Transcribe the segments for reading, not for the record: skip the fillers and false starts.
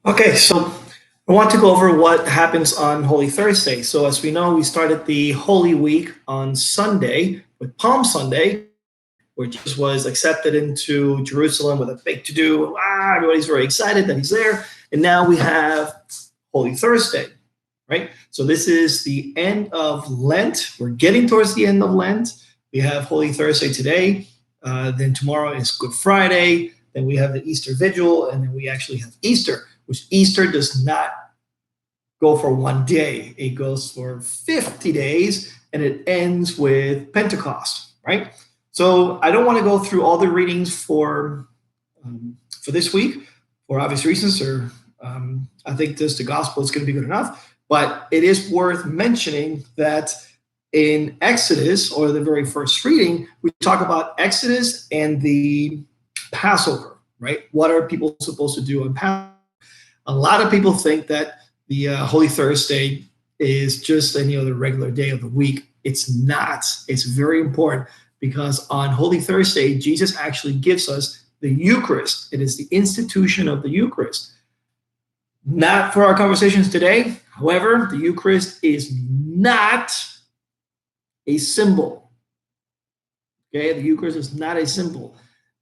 Okay, so I want to go over what happens on Holy Thursday. So, as we know, we started the Holy Week on Sunday with Palm Sunday, where Jesus was accepted into Jerusalem with a big to do. Everybody's very excited that he's there. And now we have Holy Thursday, right? So, this is the end of Lent. We're getting towards the end of Lent. We have Holy Thursday today. Then tomorrow is Good Friday. Then we have the Easter Vigil. And then we actually have Easter, which Easter does not go for one day. It goes for 50 days and it ends with Pentecost, right? So I don't want to go through all the readings for this week for obvious reasons, or I think just the gospel is going to be good enough. But it is worth mentioning that in Exodus, or the very first reading, we talk about Exodus and the Passover, right? What are people supposed to do on Passover? A lot of people think that the Holy Thursday is just any other regular day of the week. It's not. It's very important because on Holy Thursday, Jesus actually gives us the Eucharist. It is the institution of the Eucharist. Not for our conversations today. However, the Eucharist is not a symbol. Okay, the Eucharist is not a symbol.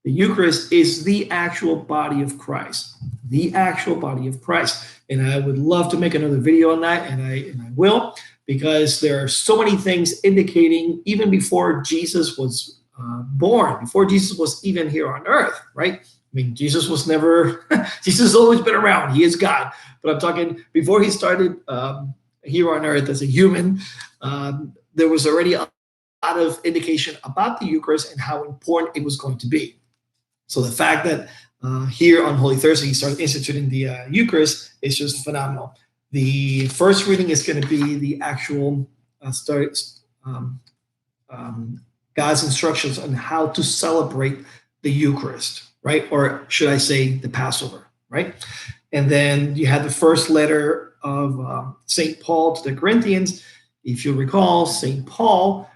The Eucharist is the actual body of Christ, the actual body of Christ. And I would love to make another video on that, and I will, because there are so many things indicating even before Jesus was born, before Jesus was even here on earth, right? I mean, Jesus was never, Jesus has always been around. He is God. But I'm talking before he started here on earth as a human, there was already a lot of indication about the Eucharist and how important it was going to be. So the fact that here on Holy Thursday he started instituting the Eucharist is just phenomenal. The first reading is going to be the actual God's instructions on how to celebrate the Eucharist, right? Or should I say the Passover, right? And then you had the first letter of St. Paul to the Corinthians. If you recall, St. Paul,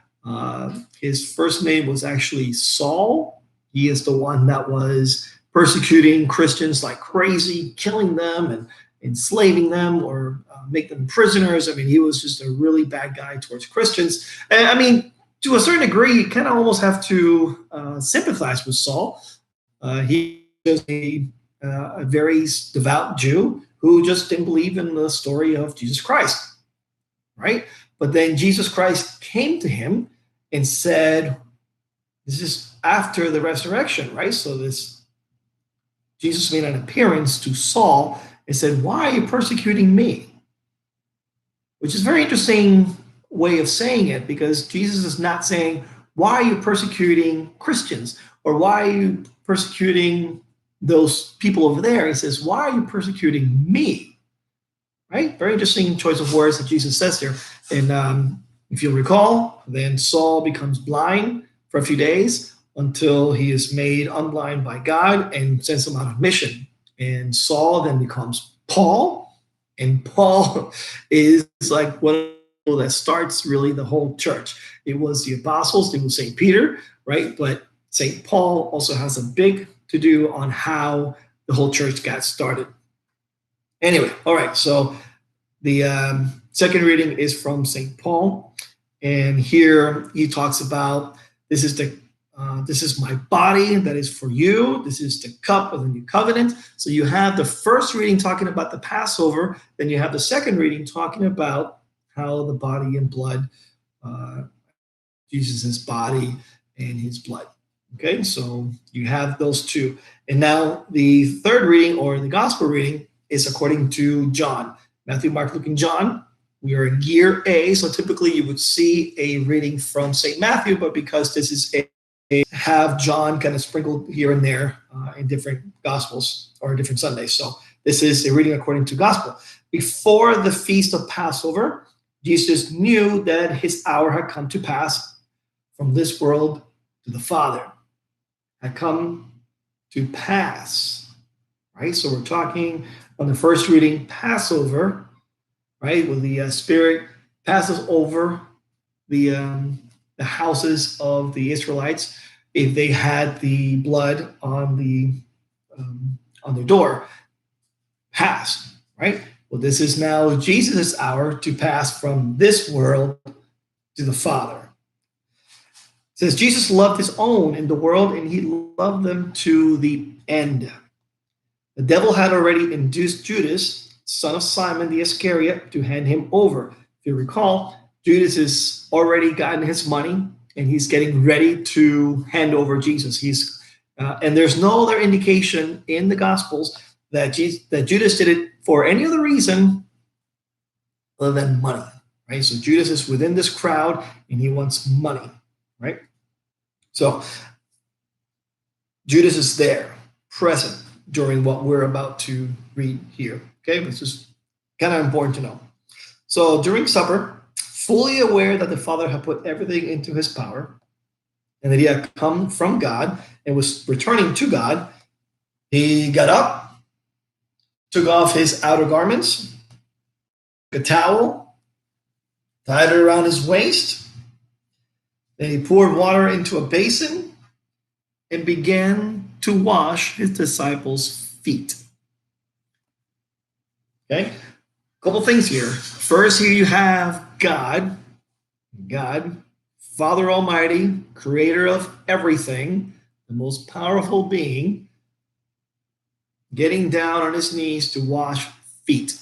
his first name was actually Saul. He is the one that was persecuting Christians like crazy, killing them and enslaving them or make them prisoners. I mean, he was just a really bad guy towards Christians. And I mean, to a certain degree, you kind of almost have to sympathize with Saul. He was a very devout Jew who just didn't believe in the story of Jesus Christ, right? But then Jesus Christ came to him and said, this is after the resurrection, right? So Jesus made an appearance to Saul and said, why are you persecuting me? Which is a very interesting way of saying it, because Jesus is not saying, why are you persecuting Christians? Or why are you persecuting those people over there? He says, why are you persecuting me? Right? Very interesting choice of words that Jesus says here. And if you'll recall, then Saul becomes blind for a few days until he is made unblind by God and sends him on a mission. And Saul then becomes Paul, and Paul is like one that starts really the whole church. It was the apostles, it was St. Peter, right? But St. Paul also has a big to do on how the whole church got started. Anyway, all right, so the second reading is from St. Paul, and here he talks about this is my body that is for you. This is the cup of the new covenant. So you have the first reading talking about the Passover. Then you have the second reading talking about how the body and blood, Jesus' body and his blood. Okay, so you have those two. And now the third reading, or the gospel reading, is according to John. Matthew, Mark, Luke, and John. We are in year A, so typically you would see a reading from St. Matthew, but because this is have John kind of sprinkled here and there in different gospels or different Sundays. So this is a reading according to gospel. Before the feast of Passover, Jesus knew that his hour had come to pass from this world to the Father. Had come to pass, right? So we're talking on the first reading, Passover, right? When the Spirit passes over the houses of the Israelites, if they had the blood on their door. passed, right? Well, this is now Jesus' hour to pass from this world to the Father. It says Jesus loved his own in the world, and he loved them to the end. The devil had already induced Judas, son of Simon the Iscariot, to hand him over. If you recall, Judas has already gotten his money, and he's getting ready to hand over Jesus. And there's no other indication in the Gospels that Judas did it for any other reason other than money, right? So Judas is within this crowd, and he wants money, right? So Judas is there, present during what we're about to read here. Okay, this is kind of important to know. So during supper, fully aware that the Father had put everything into his power and that he had come from God and was returning to God, he got up, took off his outer garments, took a towel, tied it around his waist, then he poured water into a basin and began to wash his disciples' feet. Okay, a couple things here. First, here you have God, Father Almighty, creator of everything, the most powerful being, getting down on his knees to wash feet.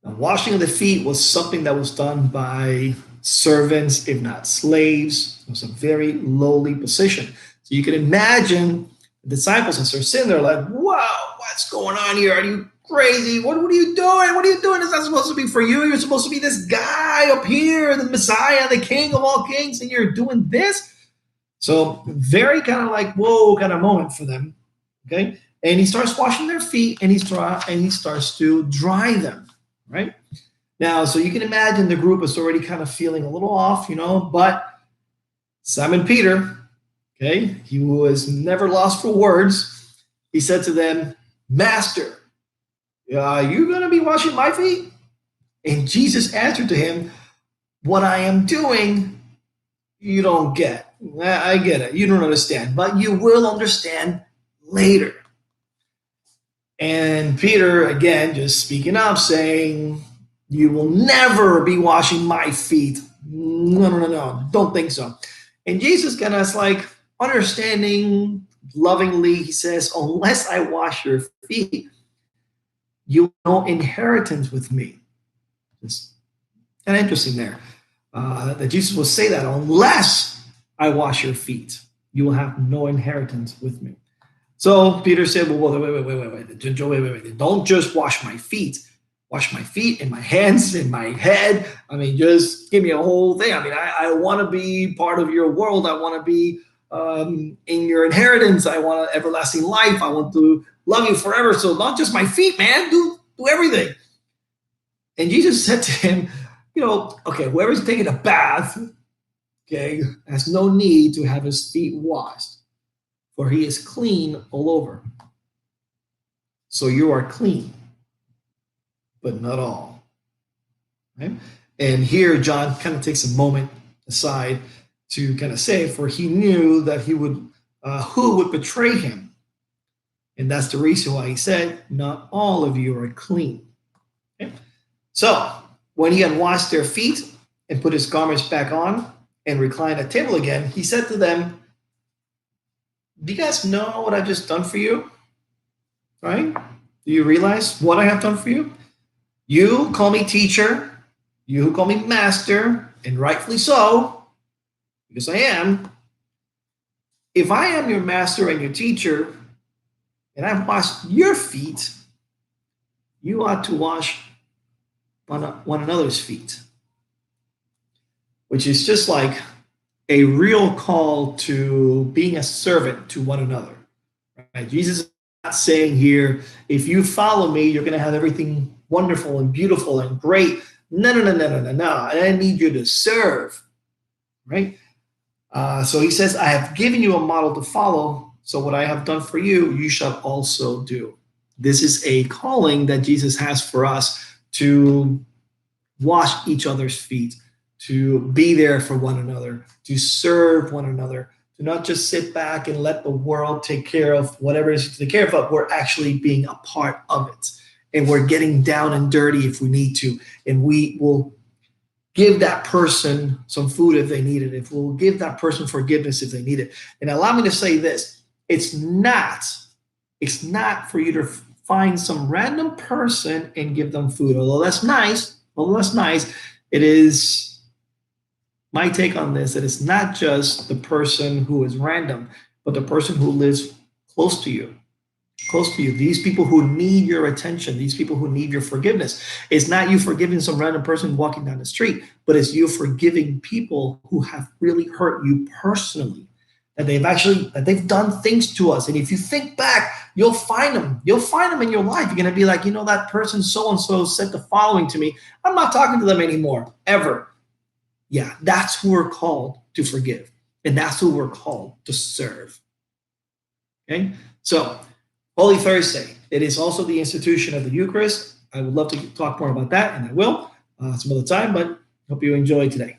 Now, washing of the feet was something that was done by servants, if not slaves. It was a very lowly position. So you can imagine the disciples as they're sitting there like, wow, what's going on here? Are you crazy? What are you doing? What are you doing? It's not supposed to be for you. You're supposed to be this guy up here, the Messiah, the King of all kings, and you're doing this? So very kind of like, whoa, kind of moment for them. Okay. And he starts washing their feet, and he starts to dry them, right? Now, so you can imagine the group is already kind of feeling a little off, but Simon Peter, okay, he was never lost for words. He said to them, Master, are you going to be washing my feet? And Jesus answered to him, what I am doing, you don't get. I get it. You don't understand, but you will understand later. And Peter, again, just speaking up, saying, you will never be washing my feet. No, don't think so. And Jesus kind of is like understanding lovingly. He says, unless I wash your feet, you have no inheritance with me. It's kind of interesting there that Jesus will say that unless I wash your feet, you will have no inheritance with me. So Peter said, well, wait. Don't just wash my feet. Wash my feet and my hands and my head. I mean, just give me a whole thing. I mean, I want to be part of your world. I want to be in your inheritance. I want everlasting life. I want to love you forever. So not just my feet, man. Do everything. And Jesus said to him, okay, whoever's taking a bath, okay, has no need to have his feet washed, for he is clean all over. So you are clean, but not all. Right? And here John kind of takes a moment aside to kind of say, for he knew that who would betray him. And that's the reason why he said, not all of you are clean. Okay? So when he had washed their feet and put his garments back on and reclined at table again, he said to them, do you guys know what I've just done for you? Right? Do you realize what I have done for you? You call me teacher, you call me master, and rightfully so, because I am. If I am your master and your teacher, and I've washed your feet, you ought to wash one another's feet, which is just like a real call to being a servant to one another. Right? Jesus is not saying here, if you follow me, you're going to have everything wonderful and beautiful and great. No. I need you to serve, right? So he says, I have given you a model to follow. So what I have done for you, you shall also do. This is a calling that Jesus has for us to wash each other's feet, to be there for one another, to serve one another, to not just sit back and let the world take care of whatever it is to take care of, but we're actually being a part of it. And we're getting down and dirty if we need to. And we will give that person some food if they need it. If we'll give that person forgiveness if they need it. And allow me to say this, it's not for you to find some random person and give them food. Although that's nice, it is my take on this that it's not just the person who is random, but the person who lives close to you. These people who need your attention, these people who need your forgiveness. It's not you forgiving some random person walking down the street, but it's you forgiving people who have really hurt you personally, that they've done things to us. And if you think back, you'll find them in your life. You're going to be like, that person so-and-so said the following to me. I'm not talking to them anymore, ever. Yeah, that's who we're called to forgive. And that's who we're called to serve. Okay? So, Holy Thursday, it is also the institution of the Eucharist. I would love to talk more about that, and I will some other time, but hope you enjoyed today.